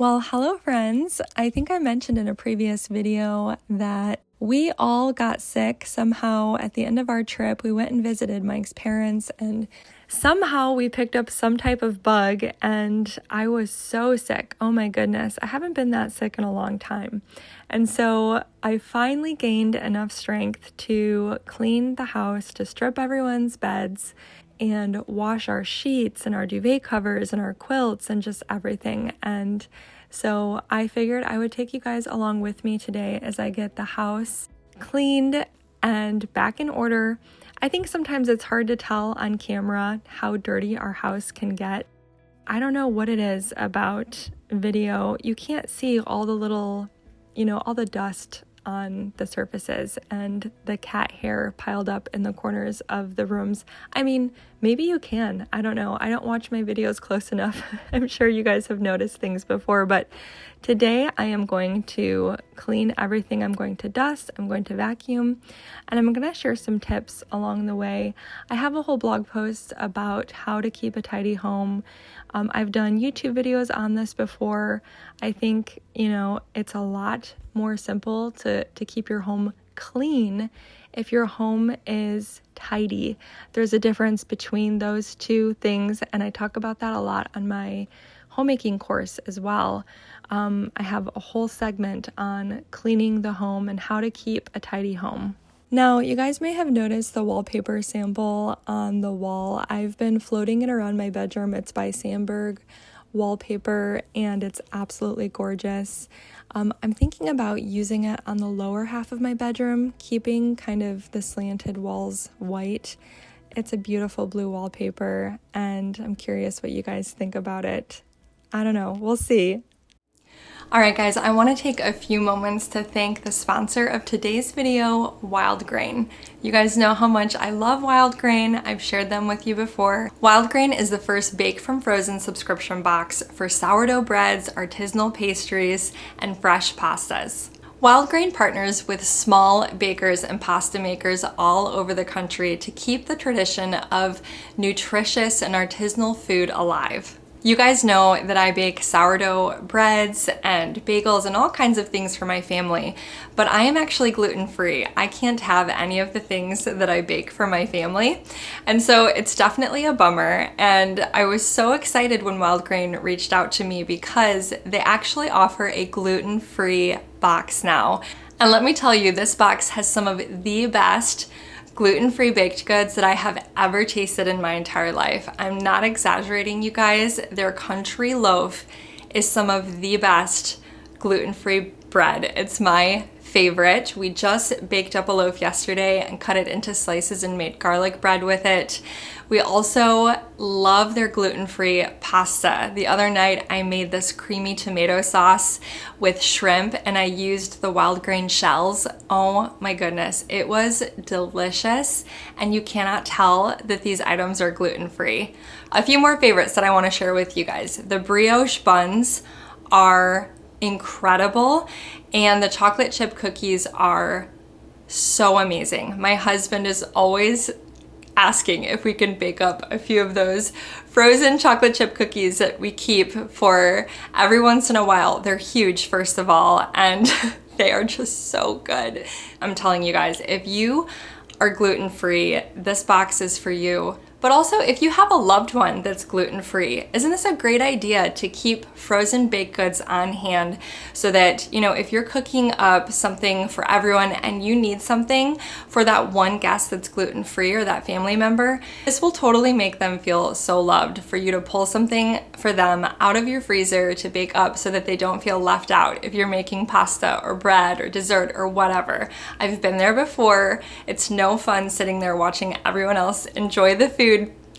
Well, hello friends. I think I mentioned in a previous video that we all got sick somehow at the end of our trip. We went and visited Mike's parents and somehow we picked up some type of bug and I was so sick. Oh my goodness. I haven't been that sick in a long time. And so I finally gained enough strength to clean the house, to strip everyone's beds and wash our sheets and our duvet covers and our quilts and just everything. And so I figured I would take you guys along with me today as I get the house cleaned and back in order. I think sometimes it's hard to tell on camera how dirty our house can get. I don't know what it is about video. You can't see all the little, all the dust on the surfaces and the cat hair piled up in the corners of the rooms. I mean, maybe you can. I don't know. I don't watch my videos close enough. I'm sure you guys have noticed things before, but today I am going to clean everything. I'm going to dust, I'm going to vacuum, and I'm going to share some tips along the way. I have a whole blog post about how to keep a tidy home. I've done YouTube videos on this before. I think, it's a lot more simple to keep your home clean if your home is tidy. There's a difference between those two things, and I talk about that a lot on my homemaking course as well. I have a whole segment on cleaning the home and how to keep a tidy home. Now, you guys may have noticed the wallpaper sample on the wall. I've been floating it around my bedroom. It's by Sandberg wallpaper and it's absolutely gorgeous. I'm thinking about using it on the lower half of my bedroom, keeping kind of the slanted walls white. It's a beautiful blue wallpaper and I'm curious what you guys think about it. I don't know, we'll see. All right, guys, I want to take a few moments to thank the sponsor of today's video, Wild Grain. You guys know how much I love Wild Grain. I've shared them with you before. Wild Grain is the first Bake from Frozen subscription box for sourdough breads, artisanal pastries, and fresh pastas. Wild Grain partners with small bakers and pasta makers all over the country to keep the tradition of nutritious and artisanal food alive. You guys know that I bake sourdough breads and bagels and all kinds of things for my family, but I am actually gluten-free. I can't have any of the things that I bake for my family, and so it's definitely a bummer. And I was so excited when Wild Grain reached out to me because they actually offer a gluten-free box now. And let me tell you, this box has some of the best gluten-free baked goods that I have ever tasted in my entire life. I'm not exaggerating, you guys. Their country loaf is some of the best gluten-free bread. It's my favorite. We just baked up a loaf yesterday and cut it into slices and made garlic bread with it. We also love their gluten-free pasta. The other night I made this creamy tomato sauce with shrimp and I used the Wild Grain shells. Oh my goodness, it was delicious and you cannot tell that these items are gluten-free. A few more favorites that I want to share with you guys. The brioche buns are incredible and the chocolate chip cookies are so amazing. My husband is always asking if we can bake up a few of those frozen chocolate chip cookies that we keep for every once in a while. They're huge, first of all, and they are just so good. I'm telling you guys, if you are gluten-free, this box is for you. But also, if you have a loved one that's gluten-free, isn't this a great idea to keep frozen baked goods on hand so that, if you're cooking up something for everyone and you need something for that one guest that's gluten-free or that family member, this will totally make them feel so loved for you to pull something for them out of your freezer to bake up so that they don't feel left out if you're making pasta or bread or dessert or whatever. I've been there before. It's no fun sitting there watching everyone else enjoy the food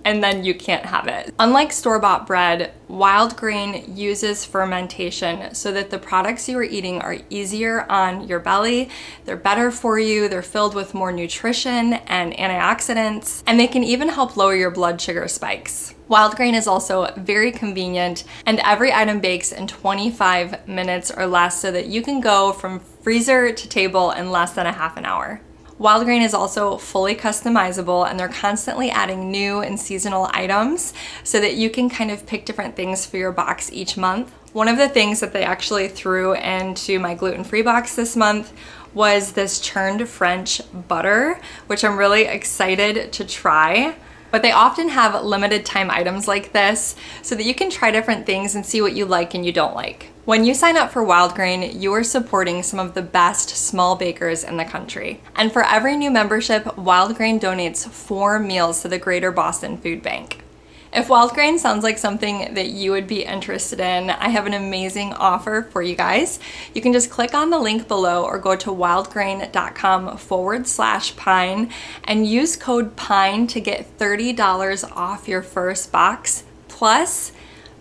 and then you can't have it. Unlike store-bought bread, Wild Grain uses fermentation so that the products you are eating are easier on your belly, they're better for you, they're filled with more nutrition and antioxidants, and they can even help lower your blood sugar spikes. Wild Grain is also very convenient and every item bakes in 25 minutes or less so that you can go from freezer to table in less than a half an hour. Wild Grain is also fully customizable and they're constantly adding new and seasonal items so that you can kind of pick different things for your box each month. One of the things that they actually threw into my gluten-free box this month was this churned French butter, which I'm really excited to try. But they often have limited time items like this so that you can try different things and see what you like and you don't like. When you sign up for Wild Grain, you are supporting some of the best small bakers in the country. And for every new membership, Wild Grain donates 4 meals to the Greater Boston Food Bank. If Wild Grain sounds like something that you would be interested in, I have an amazing offer for you guys. You can just click on the link below or go to wildgrain.com/pine and use code PINE to get $30 off your first box, plus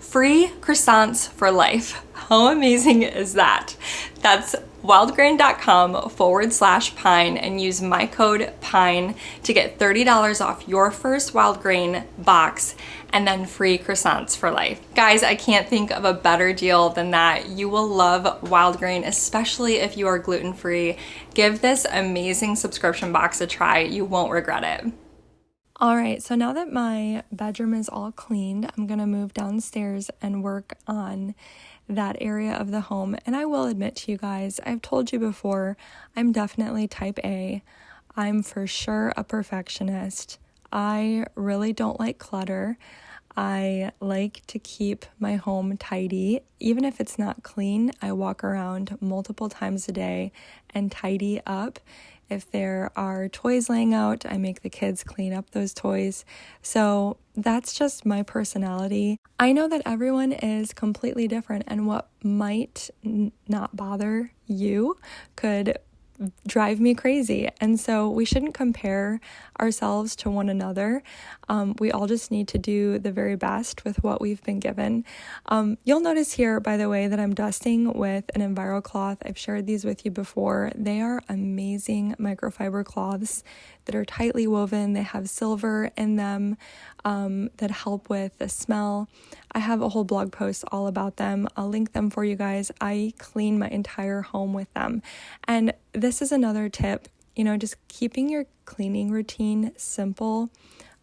free croissants for life. How amazing is that? That's wildgrain.com/pine and use my code PINE to get $30 off your first Wild Grain box and then free croissants for life. Guys, I can't think of a better deal than that. You will love Wild Grain, especially if you are gluten-free. Give this amazing subscription box a try. You won't regret it. All right, so now that my bedroom is all cleaned, I'm gonna move downstairs and work on that area of the home. And I will admit to you guys, I've told you before, I'm definitely type A. I'm for sure a perfectionist. I really don't like clutter. I like to keep my home tidy. Even if it's not clean, I walk around multiple times a day and tidy up. If there are toys laying out, I make the kids clean up those toys. So that's just my personality. I know that everyone is completely different, and what might not bother you could drive me crazy. And so we shouldn't compare ourselves to one another. We all just need to do the very best with what we've been given. You'll notice here, by the way, that I'm dusting with an Enviro cloth. I've shared these with you before. They are amazing microfiber cloths that are tightly woven. They have silver in them that help with the smell. I have a whole blog post all about them. I'll link them for you guys. I clean my entire home with them. And this is another tip, just keeping your cleaning routine simple.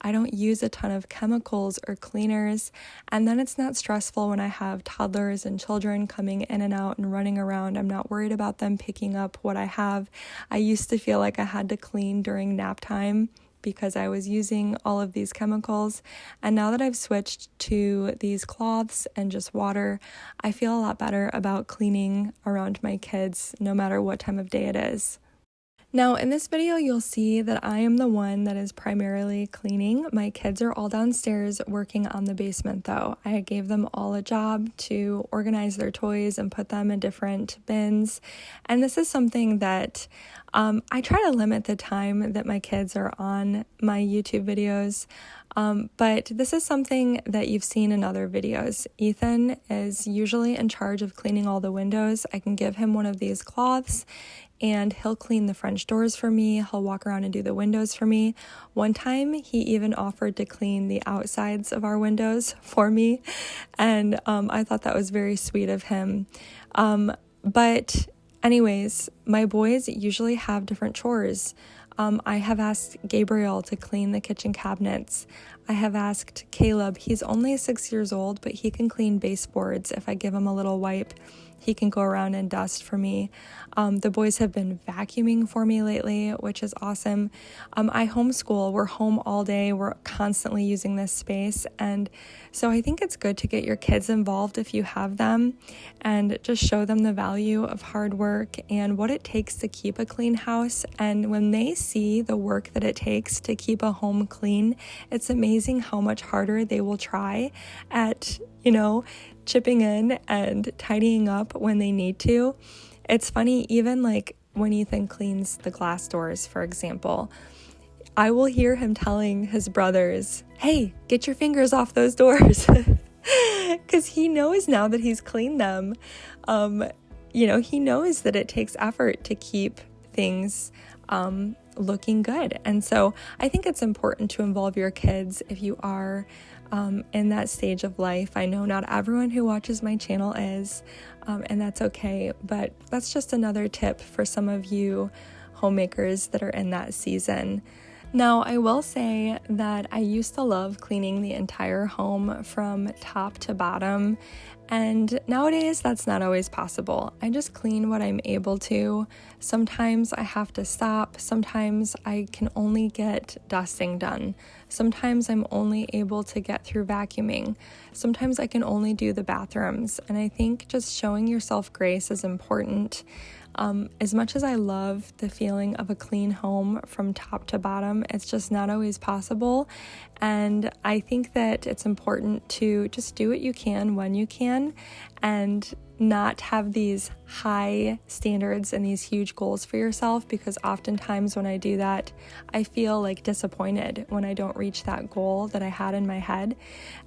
I don't use a ton of chemicals or cleaners, and then it's not stressful when I have toddlers and children coming in and out and running around. I'm not worried about them picking up what I have. I used to feel like I had to clean during nap time because I was using all of these chemicals. And now that I've switched to these cloths and just water, I feel a lot better about cleaning around my kids, no matter what time of day it is. Now, in this video, you'll see that I am the one that is primarily cleaning. My kids are all downstairs working on the basement, though. I gave them all a job to organize their toys and put them in different bins. And this is something that I try to limit the time that my kids are on my YouTube videos. But this is something that you've seen in other videos. Ethan is usually in charge of cleaning all the windows. I can give him one of these cloths and he'll clean the French doors for me. He'll walk around and do the windows for me. One time he even offered to clean the outsides of our windows for me. And I thought that was very sweet of him. But anyways, my boys usually have different chores. I have asked Gabriel to clean the kitchen cabinets. I have asked Caleb, he's only 6 years old, but he can clean baseboards. If I give him a little wipe, he can go around and dust for me. The boys have been vacuuming for me lately, which is awesome. I homeschool. We're home all day. We're constantly using this space. And so I think it's good to get your kids involved if you have them and just show them the value of hard work and what it takes to keep a clean house. And when they see the work that it takes to keep a home clean, it's amazing how much harder they will try at, chipping in and tidying up when they need to. It's funny, even like when Ethan cleans the glass doors, for example, I will hear him telling his brothers, hey, get your fingers off those doors. Because he knows now that he's cleaned them. He knows that it takes effort to keep things looking good. And so I think it's important to involve your kids if you are in that stage of life. I know not everyone who watches my channel is, and that's okay, but that's just another tip for some of you homemakers that are in that season. Now, I will say that I used to love cleaning the entire home from top to bottom, and nowadays that's not always possible. I just clean what I'm able to. Sometimes I have to stop. Sometimes I can only get dusting done. Sometimes I'm only able to get through vacuuming. Sometimes I can only do the bathrooms, and I think just showing yourself grace is important. As much as I love the feeling of a clean home from top to bottom, it's just not always possible. And I think that it's important to just do what you can when you can and not have these high standards and these huge goals for yourself, because oftentimes when I do that, I feel like disappointed when I don't reach that goal that I had in my head.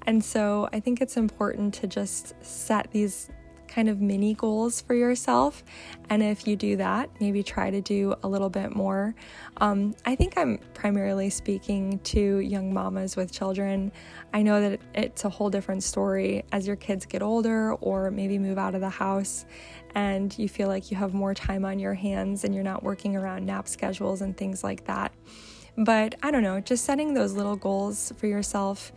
And so I think it's important to just set these kind of mini goals for yourself, and if you do that, maybe try to do a little bit more. I think I'm primarily speaking to young mamas with children. I know that it's a whole different story as your kids get older or maybe move out of the house and you feel like you have more time on your hands and you're not working around nap schedules and things like that. But I don't know, just setting those little goals for yourself,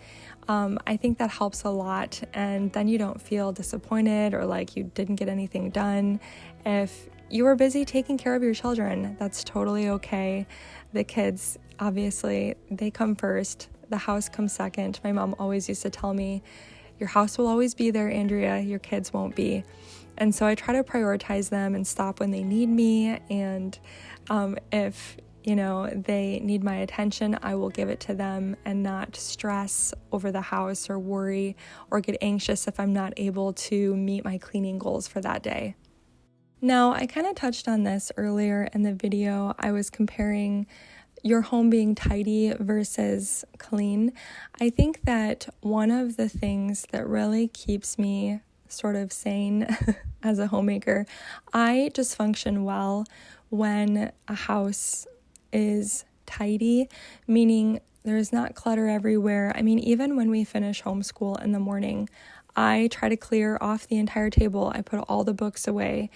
I think that helps a lot, and then you don't feel disappointed or like you didn't get anything done. If you were busy taking care of your children, that's totally okay. The kids, obviously, they come first. The house comes second. My mom always used to tell me, your house will always be there, Andrea, your kids won't be. And so I try to prioritize them and stop when they need me, and if they need my attention, I will give it to them and not stress over the house or worry or get anxious if I'm not able to meet my cleaning goals for that day. Now, I kind of touched on this earlier in the video. I was comparing your home being tidy versus clean. I think that one of the things that really keeps me sort of sane as a homemaker, I just function well when a house is tidy, meaning there's not clutter everywhere. I mean, even when we finish homeschool in the morning, I try to clear off the entire table. I put all the books away,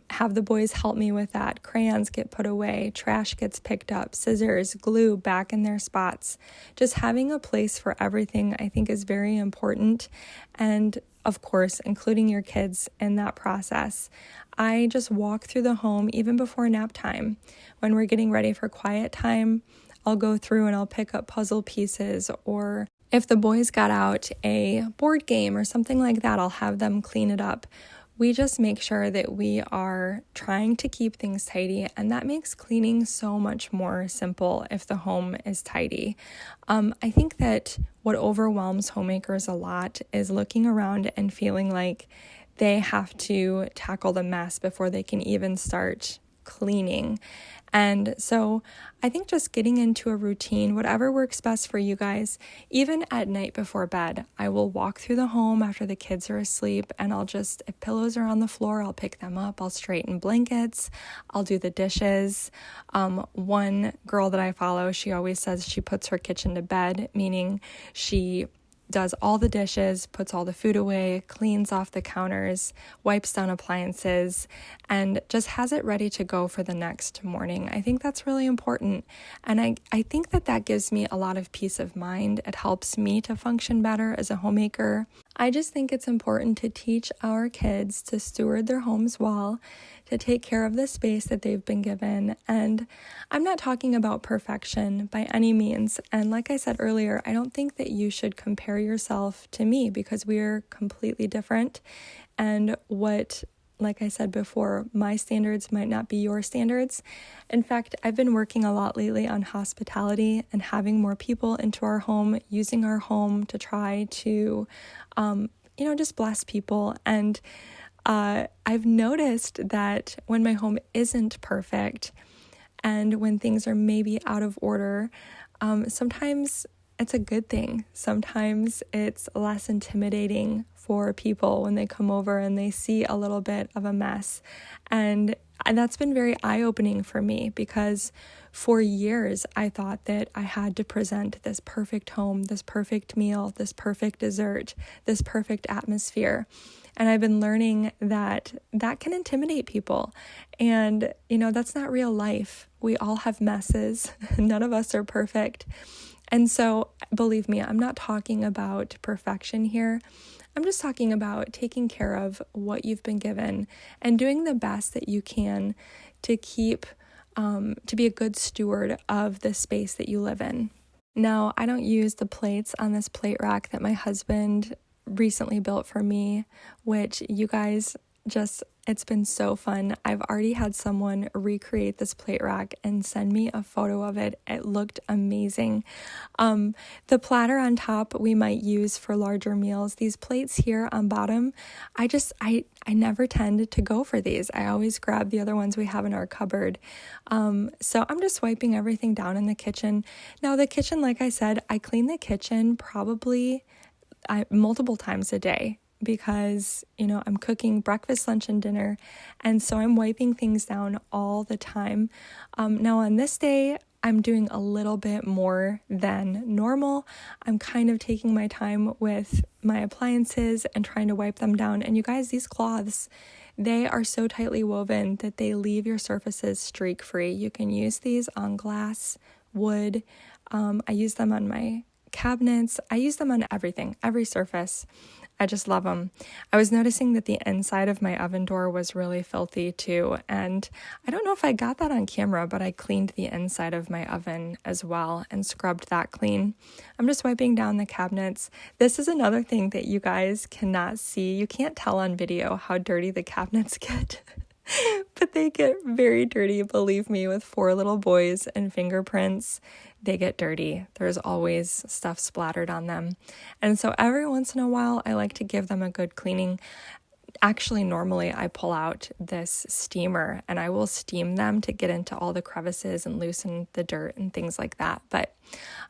have the boys help me with that. Crayons get put away, trash gets picked up, scissors, glue back in their spots. Just having a place for everything, I think, is very important. And of course, including your kids in that process. I just walk through the home even before nap time. When we're getting ready for quiet time, I'll go through and I'll pick up puzzle pieces, or if the boys got out a board game or something like that, I'll have them clean it up. We just make sure that we are trying to keep things tidy, and that makes cleaning so much more simple if the home is tidy. I think that what overwhelms homemakers a lot is looking around and feeling like they have to tackle the mess before they can even start cleaning. And so I think just getting into a routine, whatever works best for you guys, even at night before bed, I will walk through the home after the kids are asleep, and if pillows are on the floor, I'll pick them up, I'll straighten blankets, I'll do the dishes. One girl that I follow, she always says she puts her kitchen to bed, meaning she does all the dishes, puts all the food away, cleans off the counters, wipes down appliances, and just has it ready to go for the next morning. I think that's really important. And I think that gives me a lot of peace of mind. It helps me to function better as a homemaker. I just think it's important to teach our kids to steward their homes well, to take care of the space that they've been given. And I'm not talking about perfection by any means. And like I said earlier, I don't think that you should compare yourself to me, because we're completely different. And like I said before, my standards might not be your standards. In fact, I've been working a lot lately on hospitality and having more people into our home, using our home to try to, just bless people. And I've noticed that when my home isn't perfect and when things are maybe out of order, sometimes it's a good thing. Sometimes it's less intimidating for people when they come over and they see a little bit of a mess. And that's been very eye-opening for me, because for years I thought that I had to present this perfect home, this perfect meal, this perfect dessert, this perfect atmosphere. And I've been learning that that can intimidate people. And, that's not real life. We all have messes. None of us are perfect. And so, believe me, I'm not talking about perfection here. I'm just talking about taking care of what you've been given and doing the best that you can to keep, to be a good steward of the space that you live in. Now, I don't use the plates on this plate rack that my husband recently built for me, which you guys it's been so fun. I've already had someone recreate this plate rack and send me a photo of it. It looked amazing. The platter on top we might use for larger meals. These plates here on bottom, I never tend to go for these. I always grab the other ones we have in our cupboard. So I'm just wiping everything down in the kitchen. Now the kitchen, like I said, I clean the kitchen probably multiple times a day, because, I'm cooking breakfast, lunch, and dinner. And so I'm wiping things down all the time. Now on this day, I'm doing a little bit more than normal. I'm kind of taking my time with my appliances and trying to wipe them down. And you guys, these cloths, they are so tightly woven that they leave your surfaces streak-free. You can use these on glass, wood. I use them on my cabinets. I use them on everything, every surface. I just love them. I was noticing that the inside of my oven door was really filthy too. And I don't know if I got that on camera, but I cleaned the inside of my oven as well and scrubbed that clean. I'm just wiping down the cabinets. This is another thing that you guys cannot see. You can't tell on video how dirty the cabinets get. But they get very dirty, believe me, with 4 little boys and fingerprints. They get dirty. There's always stuff splattered on them. And so every once in a while, I like to give them a good cleaning. Actually, normally I pull out this steamer and I will steam them to get into all the crevices and loosen the dirt and things like that. But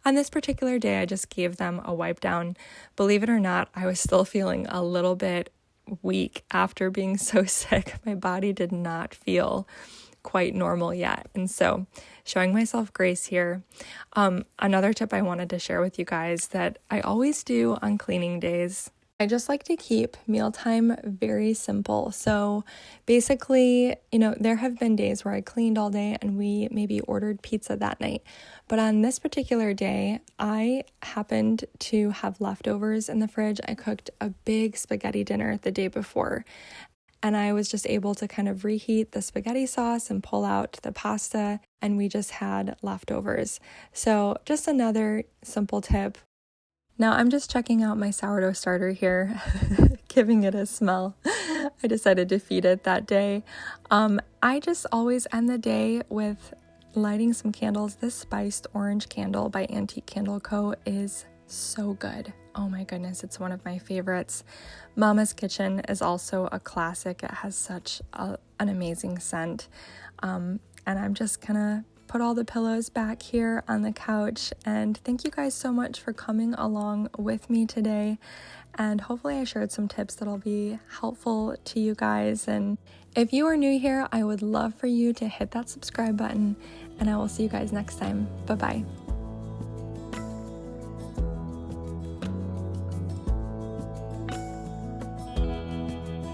on this particular day, I just gave them a wipe down. Believe it or not, I was still feeling a little bit week after being so sick. My body did not feel quite normal yet. And so showing myself grace here. Another tip I wanted to share with you guys that I always do on cleaning days, I just like to keep mealtime very simple. So basically, there have been days where I cleaned all day and we maybe ordered pizza that night. But on this particular day, I happened to have leftovers in the fridge. I cooked a big spaghetti dinner the day before, and I was just able to kind of reheat the spaghetti sauce and pull out the pasta, and we just had leftovers. So just another simple tip. Now I'm just checking out my sourdough starter here, giving it a smell. I decided to feed it that day. I just always end the day with lighting some candles. This spiced orange candle by Antique Candle Co. is so good. Oh my goodness, it's one of my favorites. Mama's Kitchen is also a classic. It has such an amazing scent. And I'm just gonna put all the pillows back here on the couch, and thank you guys so much for coming along with me today, and hopefully I shared some tips that'll be helpful to you guys. And if you are new here, I would love for you to hit that subscribe button, and I will see you guys next time. Bye-bye.